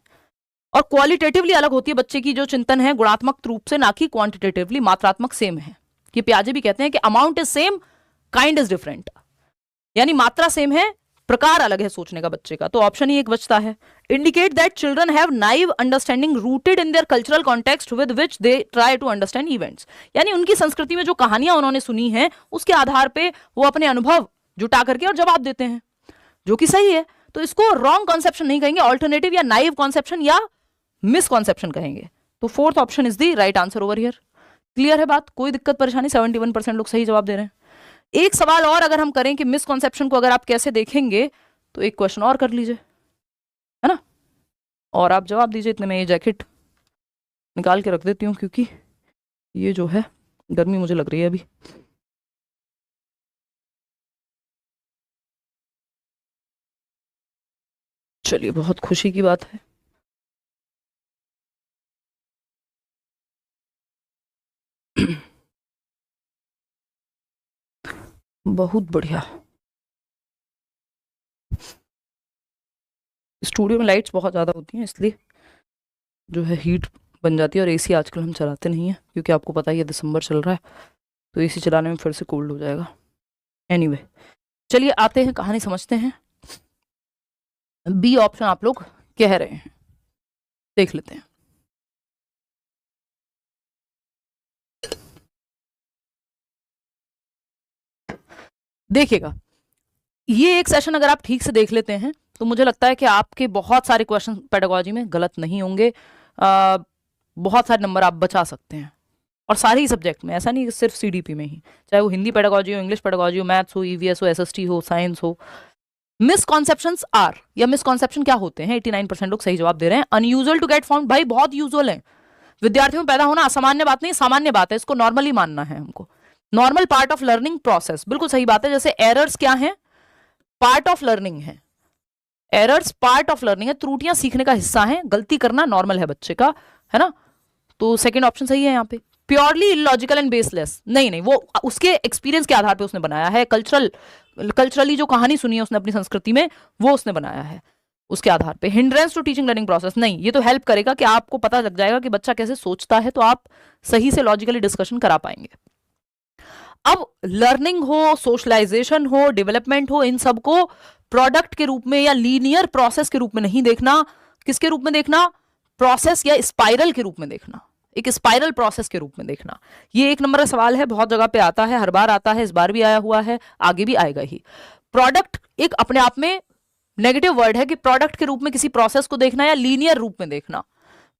और क्वालिटेटिवली अलग होती है बच्चे की जो चिंतन है, गुणात्मक रूप से, ना कि क्वांटिटेटिवली, मात्रात्मक सेम है। कि प्याजे भी कहते हैं कि amount is same, kind is different, यानी मात्रा सेम है, प्रकार अलग है सोचने का बच्चे का। तो ऑप्शन ही एक बचता है। Indicate that children have naive understanding rooted in their cultural context with which they try to understand events, यानी उनकी संस्कृति में जो कहानियां उन्होंने सुनी हैं उसके आधार पे वो अपने अनुभव जुटा करके और जवाब देते हैं, जो कि सही है। तो इसको रॉन्ग कॉन्सेप्शन नहीं कहेंगे, ऑल्टरनेटिव या नाइव कॉन्सेप्शन या मिसकॉन्सेप्शन कहेंगे। तो fourth option is the right answer over here. Clear है बात, कोई दिक्कत परेशानी, 71% लोग सही जवाब दे रहे हैं। एक सवाल और अगर हम करें कि मिसकॉन्सेप्शन को अगर आप कैसे देखेंगे, तो एक क्वेश्चन और कर लीजिए, है ना, और आप जवाब दीजिए। इतने में ये जैकेट निकाल के रख देती हूँ क्योंकि ये जो है गर्मी मुझे लग रही है अभी। चलिए बहुत खुशी की बात है। बहुत बढ़िया। स्टूडियो में लाइट्स बहुत ज़्यादा होती हैं इसलिए जो है हीट बन जाती है, और एसी आजकल हम चलाते नहीं हैं क्योंकि आपको पता ही है दिसंबर चल रहा है, तो एसी चलाने में फिर से कोल्ड हो जाएगा। एनीवे चलिए आते हैं, कहानी समझते हैं। बी ऑप्शन आप लोग कह रहे हैं, देख लेते हैं। देखिएगा, ये एक सेशन अगर आप ठीक से देख लेते हैं तो मुझे लगता है कि आपके बहुत सारे क्वेश्चन पेडागोजी में गलत नहीं होंगे, बहुत सारे नंबर आप बचा सकते हैं, और सारे ही सब्जेक्ट में, ऐसा नहीं कि सिर्फ सीडीपी में ही, चाहे वो हिंदी पेडागोजी हो, इंग्लिश पेडागोजी हो, मैथ्स हो, ईवीएस हो, एसएसटी हो, साइंस हो, मिसकॉन्सेप्शंस आर, या मिसकॉन्सेप्शन क्या होते हैं, 89% लोग सही जवाब दे रहे हैं। अनयूजुअल टू गेट फाउंड, भाई बहुत यूजुअल है, विद्यार्थियों में पैदा होना असामान्य बात नहीं, सामान्य बात है, इसको नॉर्मली मानना है हमको। Normal part of learning process, बिल्कुल सही बात है। जैसे एरर्स क्या है, पार्ट ऑफ लर्निंग है, एरर्स पार्ट ऑफ लर्निंग है, त्रुटियां सीखने का हिस्सा है, गलती करना नॉर्मल है बच्चे का, है ना। तो सेकंड ऑप्शन सही है यहाँ पे। प्योरली इलॉजिकल एंड बेसलेस, नहीं नहीं, वो उसके एक्सपीरियंस के आधार पे उसने बनाया है, कल्चरली जो कहानी सुनी है उसने अपनी संस्कृति में, वो उसने बनाया है उसके आधार पे। Hindrance to teaching learning process, नहीं, ये तो हेल्प करेगा कि आपको पता लग जाएगा कि बच्चा कैसे सोचता है, तो आप सही से लॉजिकली डिस्कशन करा पाएंगे। अब लर्निंग हो, सोशलाइजेशन हो, डेवलपमेंट हो, इन सबको प्रोडक्ट के रूप में या लीनियर प्रोसेस के रूप में नहीं देखना। किसके रूप में देखना, प्रोसेस या स्पाइरल के रूप में देखना, एक स्पाइरल प्रोसेस के रूप में देखना। ये एक नंबर का सवाल है, बहुत जगह पे आता है, हर बार आता है, इस बार भी आया हुआ है, आगे भी आएगा ही। प्रोडक्ट एक अपने आप में नेगेटिव वर्ड है कि प्रोडक्ट के रूप में किसी प्रोसेस को देखना या लीनियर रूप में देखना।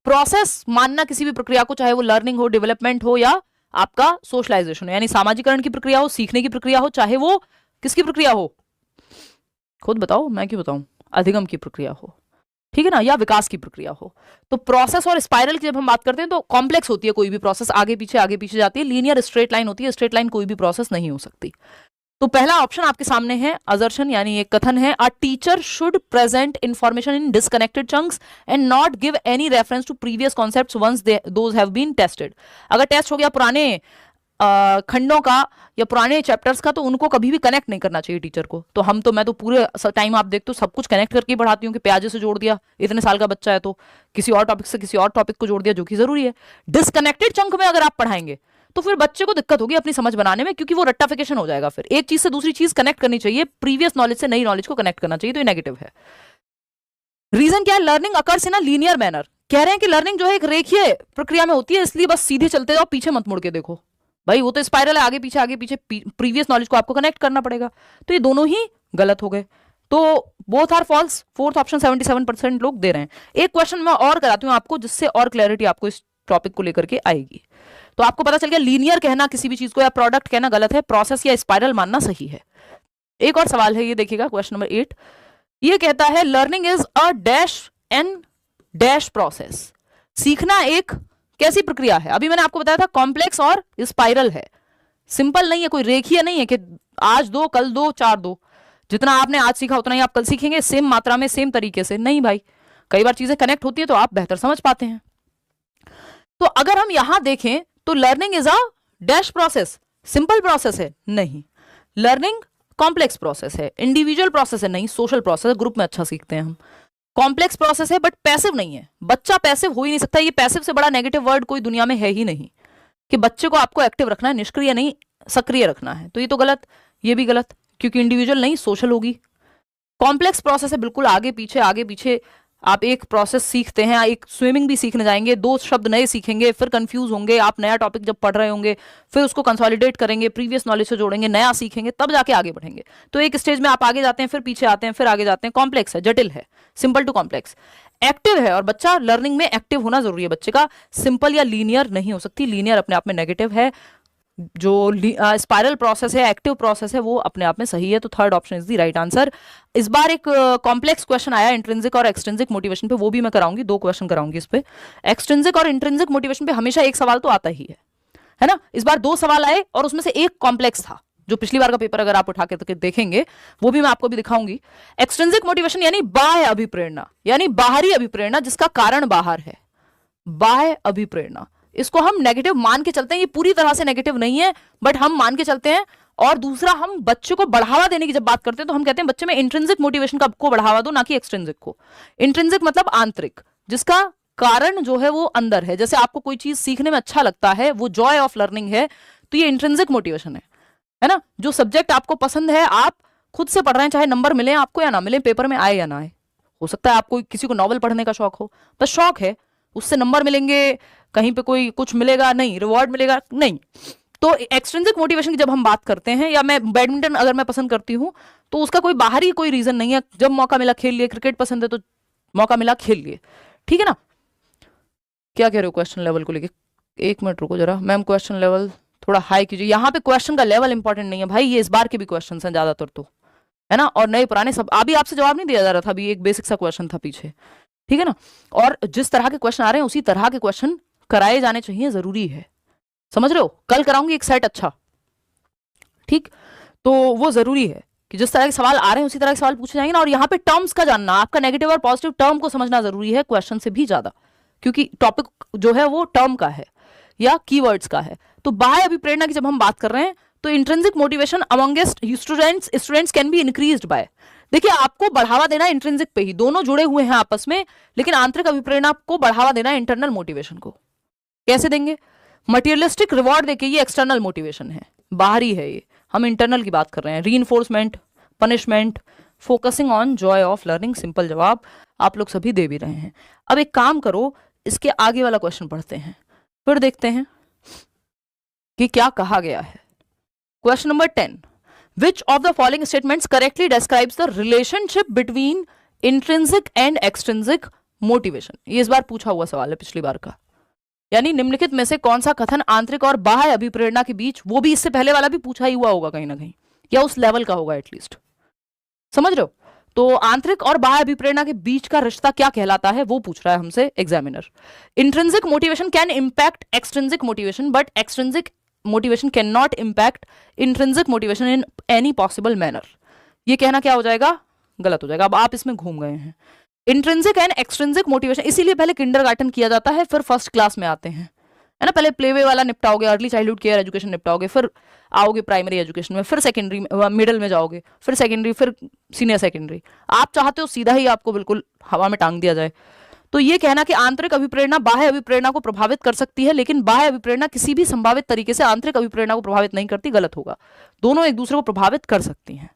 प्रोसेस मानना किसी भी प्रक्रिया को, चाहे वो लर्निंग हो, डेवलपमेंट हो, या आपका सोशलाइजेशन हो, यानी सामाजिकरण की प्रक्रिया हो, सीखने की प्रक्रिया हो, चाहे वो किसकी प्रक्रिया हो, खुद बताओ, मैं क्यों बताऊं, अधिगम की प्रक्रिया हो, ठीक है ना, या विकास की प्रक्रिया हो। तो प्रोसेस और स्पाइरल की जब हम बात करते हैं तो कॉम्प्लेक्स होती है कोई भी प्रोसेस, आगे पीछे जाती है। लीनियर स्ट्रेट लाइन होती है, स्ट्रेट लाइन कोई भी प्रोसेस नहीं हो सकती। तो पहला ऑप्शन आपके सामने है अजर्शन, यानी एक कथन है, a teacher should present information in disconnected chunks and not give any reference to previous concepts once those have been tested. अगर टेस्ट हो गया पुराने खंडों का या पुराने चैप्टर्स का, तो उनको कभी भी कनेक्ट नहीं करना चाहिए टीचर को। तो मैं तो पूरे टाइम आप देखते हो सब कुछ कनेक्ट करके पढ़ाती हूँ, कि प्याजे से जोड़ दिया, इतने साल का बच्चा है तो किसी और टॉपिक से किसी और टॉपिक को जोड़ दिया, जो कि जरूरी है। डिस्कनेक्टेड चंक में अगर आप पढ़ाएंगे तो फिर बच्चे को दिक्कत होगी अपनी समझ बनाने में, क्योंकि वो रट्टाफिकेशन हो जाएगा। फिर एक चीज से दूसरी चीज कनेक्ट करनी चाहिए, प्रीवियस नॉलेज से नई नॉलेज को कनेक्ट करना चाहिए, तो ये नेगेटिव है। रीजन क्या है, learning occurs in a linear manner, कह रहे हैं कि लर्निंग जो है एक रेखीय प्रक्रिया में होती है, इसलिए बस सीधे चलते जाओ, पीछे मत मुड़ के देखो। भाई वो तो स्पाइरल है, आगे पीछे प्रीवियस नॉलेज को आपको कनेक्ट करना पड़ेगा। तो ये दोनों ही गलत हो गए, तो both are false. Fourth option 77% लोग दे रहे हैं। एक क्वेश्चन मैं और कराती हूं आपको, जिससे और क्लैरिटी आपको इस टॉपिक को लेकर के आएगी। तो आपको पता चल गया लीनियर कहना किसी भी चीज को या प्रोडक्ट कहना गलत है, प्रोसेस या स्पाइरल मानना सही है। एक और सवाल है, ये देखिएगा, क्वेश्चन नंबर 8। ये कहता है learning is a dash and dash process, सीखना एक कैसी प्रक्रिया है। अभी मैंने आपको बताया था कॉम्प्लेक्स और स्पाइरल है, सिंपल नहीं है, कोई रेखीय नहीं है कि आज दो कल दो चार दो, जितना आपने आज सीखा उतना ही आप कल सीखेंगे, सेम मात्रा में सेम तरीके से नहीं भाई, कई बार चीजें कनेक्ट होती है तो आप बेहतर समझ पाते हैं। तो अगर हम यहां देखें तो learning is a dash process, simple process है नहीं, लर्निंग कॉम्प्लेक्स प्रोसेस है, इंडिविजुअल प्रोसेस है नहीं, सोशल प्रोसेस है, ग्रुप में अच्छा सीखते हैं हम। कॉम्प्लेक्स प्रोसेस है बट पैसिव नहीं है, बच्चा पैसिव हो ही नहीं सकता। ये पैसिव से बड़ा नेगेटिव वर्ड कोई दुनिया में है ही नहीं, कि बच्चे को आपको एक्टिव रखना है, निष्क्रिय नहीं सक्रिय रखना है। तो ये तो गलत, ये भी गलत, क्योंकि इंडिविजुअल नहीं सोशल होगी। कॉम्प्लेक्स प्रोसेस है, बिल्कुल आगे पीछे आप एक प्रोसेस सीखते हैं, एक स्विमिंग भी सीखने जाएंगे, दो शब्द नए सीखेंगे, फिर कंफ्यूज होंगे, आप नया टॉपिक जब पढ़ रहे होंगे, फिर उसको कंसोलिडेट करेंगे, प्रीवियस नॉलेज से जोड़ेंगे, नया सीखेंगे, तब जाके आगे बढ़ेंगे। तो एक स्टेज में आप आगे जाते हैं, फिर पीछे आते हैं, फिर आगे जाते हैं। कॉम्प्लेक्स है, जटिल है, सिंपल टू कॉम्प्लेक्स। एक्टिव है, और बच्चा लर्निंग में एक्टिव होना जरूरी है बच्चे का, सिंपल या लीनियर नहीं हो सकती। लीनियर अपने आप में नेगेटिव है, जो स्पाइरल प्रोसेस है, एक्टिव प्रोसेस है, वो अपने आप में सही है। तो third option is the right answer. इस बार एक कॉम्प्लेक्स क्वेश्चन आया इंट्रिंसिक और एक्सट्रिंसिक मोटिवेशन पे, वो भी मैं कराऊंगी, 2 क्वेश्चन कराऊंगी इस पे। एक्सट्रिंसिक और इंट्रिंसिक मोटिवेशन पे हमेशा एक सवाल तो आता ही है ना। इस बार 2 सवाल आए और उसमें से एक कॉम्प्लेक्स था, जो पिछली बार का पेपर अगर आप उठा के देखेंगे वो भी मैं आपको भी दिखाऊंगी। एक्सट्रिंसिक मोटिवेशन यानी बाह्य अभिप्रेरणा, यानी बाहरी अभिप्रेरणा जिसका कारण बाहर है, बाह्य अभिप्रेरणा। इसको हम नेगेटिव मान के चलते हैं, ये पूरी तरह से नेगेटिव नहीं है बट हम मान के चलते हैं। और दूसरा, हम बच्चे को बढ़ावा देने की जब बात करते हैं तो हम कहते हैं बच्चे में इंट्रिंसिक मोटिवेशन को बढ़ावा दो, ना कि एक्सट्रिंसिक को। इंट्रिंसिक मतलब आंतरिक, जिसका कारण जो है वो अंदर है। जैसे आपको कोई चीज सीखने में अच्छा लगता है, वो जॉय ऑफ लर्निंग है, तो ये इंट्रिंसिक मोटिवेशन है ना। जो सब्जेक्ट आपको पसंद है, आप खुद से पढ़ रहे हैं, चाहे नंबर मिले आपको या ना मिले, पेपर में आए या ना आए। हो सकता है आपको किसी को नॉवल पढ़ने का शौक हो, बस शौक है, उससे नंबर मिलेंगे, कहीं पे कोई कुछ मिलेगा नहीं, रिवॉर्ड मिलेगा नहीं। तो एक्सट्रिंसिक मोटिवेशन की जब हम बात करते हैं, या मैं बैडमिंटन अगर मैं पसंद करती हूं तो उसका कोई बाहरी कोई रीजन नहीं है, जब मौका मिला खेल लिए। क्रिकेट पसंद है तो मौका मिला खेल लिए, ठीक है ना। क्या कह रहे हो क्वेश्चन लेवल को लेके? 1 मिनट रुको जरा मैम, क्वेश्चन लेवल थोड़ा हाई कीजिए। यहाँ पे क्वेश्चन का लेवल इंपॉर्टेंट नहीं है भाई, ये इस बार के भी क्वेश्चन हैं ज्यादातर। तो है ना, और नए पुराने सब। अभी आपसे जवाब नहीं दिया जा रहा था, अभी एक बेसिक सा क्वेश्चन था पीछे, ठीक है ना। और जिस तरह के क्वेश्चन आ रहे हैं उसी तरह के क्वेश्चन कराए जाने चाहिए, जरूरी है, समझ रहे हो। कल कराऊंगी एक सेट, अच्छा ठीक, तो वो जरूरी है कि जिस तरह के सवाल आ रहे हैं उसी तरह के सवाल पूछे जाएंगे ना। और यहाँ पे टर्म्स का जानना, आपका नेगेटिव और पॉजिटिव टर्म को समझना जरूरी है क्वेश्चन से भी ज्यादा, क्योंकि टॉपिक जो है वो टर्म का है या कीवर्ड्स का है। तो बाह्य अभिप्रेरणा की जब हम बात कर रहे हैं तो intrinsic motivation amongst students can be increased by, देखिए आपको बढ़ावा देना इंट्रिंसिक पे ही, दोनों जुड़े हुए हैं आपस में, लेकिन आंतरिक अभिप्रेरणा को बढ़ावा देना इंटरनल मोटिवेशन को। कैसे देंगे? मटेरियलिस्टिक रिवॉर्ड देके, ये एक्सटर्नल मोटिवेशन है, बाहरी है ये, हम इंटरनल की बात कर रहे हैं। Reinforcement, punishment, focusing on Joy of learning, simple जवाब आप लोग सभी दे भी रहे हैं। अब एक काम करो, इसके आगे वाला क्वेश्चन पढ़ते हैं, फिर देखते हैं कि क्या कहा गया है। Question number 10, which of the following statements correctly describes the relationship between intrinsic and extrinsic motivation. ये इस बार पूछा हुआ सवाल है पिछली बार का, यानी निम्नलिखित में से कौन सा कथन आंतरिक और बाह्य अभिप्रेरणा के बीच, वो भी इससे पहले वाला भी पूछा ही हुआ होगा कहीं ना कहीं, या उस लेवल का होगा एटलीस्ट, समझ रहे हो। तो आंतरिक और बाह्य अभिप्रेरणा के बीच का रिश्ता क्या कहलाता है वो पूछ रहा है हमसे examiner. Intrinsic motivation can impact extrinsic motivation, but extrinsic motivation can not impact intrinsic motivation in any possible manner. ये कहना क्या हो जाएगा? गलत हो जाएगा। अब आप इसमें घूम गए हैं। इंट्रिंसिक एंड एक्सट्रिंसिक मोटिवेशन इसीलिए पहले किंडरगार्टन किया जाता है, फिर फर्स्ट क्लास में आते हैं, है ना। पहले प्लेवे वाला निपटाओगे, अर्ली चाइल्डहुड केयर एजुकेशन निपटाओगे, फिर आओगे प्राइमरी एजुकेशन में, फिर सेकेंडरी मिडिल में जाओगे, फिर सेकेंडरी, फिर सीनियर सेकेंडरी। आप चाहते हो सीधा ही आपको बिल्कुल हवा में टांग दिया जाए। तो ये कहना कि आंतरिक अभिप्रेरणा बाह्य अभिप्रेरणा को प्रभावित कर सकती है, लेकिन बाह्य अभिप्रेरणा किसी भी संभावित तरीके से आंतरिक अभिप्रेरणा को प्रभावित नहीं करती, गलत होगा। दोनों एक दूसरे को प्रभावित कर सकती हैं।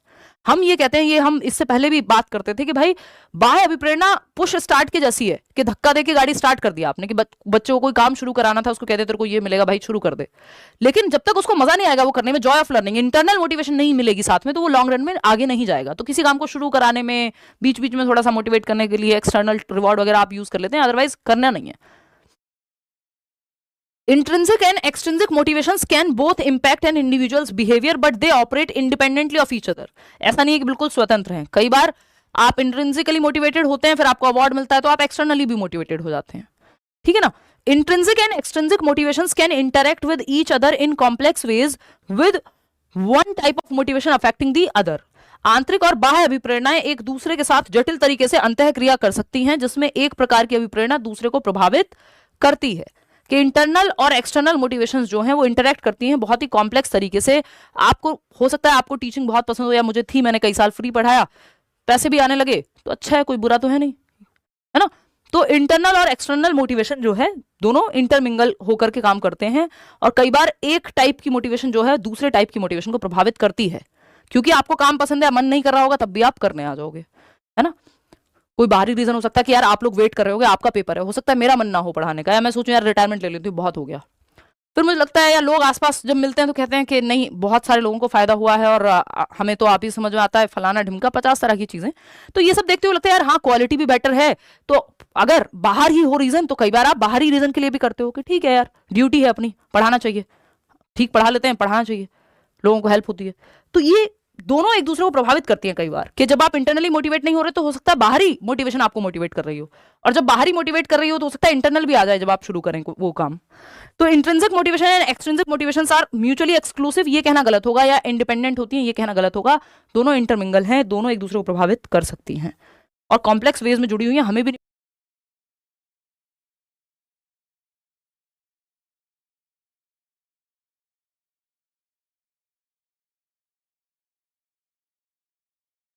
हम ये कहते हैं, ये हम इससे पहले भी बात करते थे कि भाई बाह्य अभिप्रेरणा पुश स्टार्ट के जैसी है, कि धक्का देके गाड़ी स्टार्ट कर दिया आपने, कि बच्चों को कोई काम शुरू कराना था, उसको कहते तेरे को ये मिलेगा भाई शुरू कर दे, लेकिन जब तक उसको मजा नहीं आएगा वो करने में, Joy of learning, internal motivation नहीं मिलेगी साथ में, तो वो लॉन्ग रन में आगे नहीं जाएगा। तो किसी काम को शुरू कराने में बीच बीच में थोड़ा सा मोटिवेट करने के लिए एक्सटर्नल रिवॉर्ड वगैरह आप यूज कर लेते हैं, अदरवाइज करना नहीं है। Intrinsic and extrinsic motivations can both impact an individual's behavior, but they operate independently of each other. ऐसा नहीं है कि बिल्कुल स्वतंत्र हैं। कई बार आप इंट्रिंसिकली मोटिवेटेड होते हैं, फिर आपको अवार्ड मिलता है, तो आप एक्सटर्नली भी मोटिवेटेड हो जाते हैं, ठीक है ना। Intrinsic and extrinsic motivations can interact with each other in complex ways, with one type of motivation affecting the other. आंतरिक और बाह्य अभिप्रेरणाएं एक दूसरे के साथ जटिल तरीके से अंतःक्रिया कर सकती हैं, जिसमें एक प्रकार की अभिप्रेरणा दूसरे को प्रभावित करती है। कि इंटरनल और एक्सटर्नल मोटिवेशंस जो हैं वो इंटरेक्ट करती हैं बहुत ही कॉम्प्लेक्स तरीके से। आपको हो सकता है आपको टीचिंग बहुत पसंद हो, या मुझे थी, मैंने कई साल फ्री पढ़ाया, पैसे भी आने लगे, तो अच्छा है, कोई बुरा तो है नहीं, है ना। तो इंटरनल और एक्सटर्नल मोटिवेशन जो है दोनों इंटरमिंगल होकर के काम करते हैं, और कई बार एक टाइप की मोटिवेशन जो है दूसरे टाइप की मोटिवेशन को प्रभावित करती है, क्योंकि आपको काम पसंद है, मन नहीं कर रहा होगा, तब भी आप करने आ जाओगे, है ना। कोई बाहरी रीजन हो सकता है कि यार आप लोग वेट कर रहे होगे, आपका पेपर है, हो सकता है मेरा मन ना हो पढ़ाने का, या मैं सोचूं यार रिटायरमेंट ले लेती हूँ, बहुत हो गया। फिर मुझे लगता है, या लोग आसपास जब मिलते हैं तो कहते हैं कि नहीं बहुत सारे लोगों को फायदा हुआ है, और हमें तो आप ही समझ में आता है, फलाना ढिमका, 50 तरह की चीजें। तो ये सब देखते हुए लगता है यार हाँ क्वालिटी भी बेटर है। तो अगर बाहर ही हो रीजन, तो कई बार आप बाहरी रीजन के लिए भी करते हो कि ठीक है यार ड्यूटी है अपनी, पढ़ाना चाहिए, ठीक पढ़ा लेते हैं, पढ़ाना चाहिए, लोगों को हेल्प होती है। तो ये दोनों एक दूसरे को प्रभावित करती हैं कई बार, कि जब आप इंटरनली मोटिवेट नहीं हो रहे तो हो सकता है बाहरी मोटिवेशन आपको मोटिवेट कर रही हो, और जब बाहरी मोटिवेट कर रही हो तो हो सकता है इंटरनल भी आ जाए जब आप शुरू करें वो काम। तो intrinsic motivation and extrinsic motivations are mutually exclusive, ये कहना गलत होगा, या इंडिपेंडेंट होती हैं, ये कहना गलत होगा। दोनों इंटरमिंगल हैं, दोनों एक दूसरे को प्रभावित कर सकती हैं और कॉम्प्लेक्स वेज में जुड़ी हुई हैं, हमें भी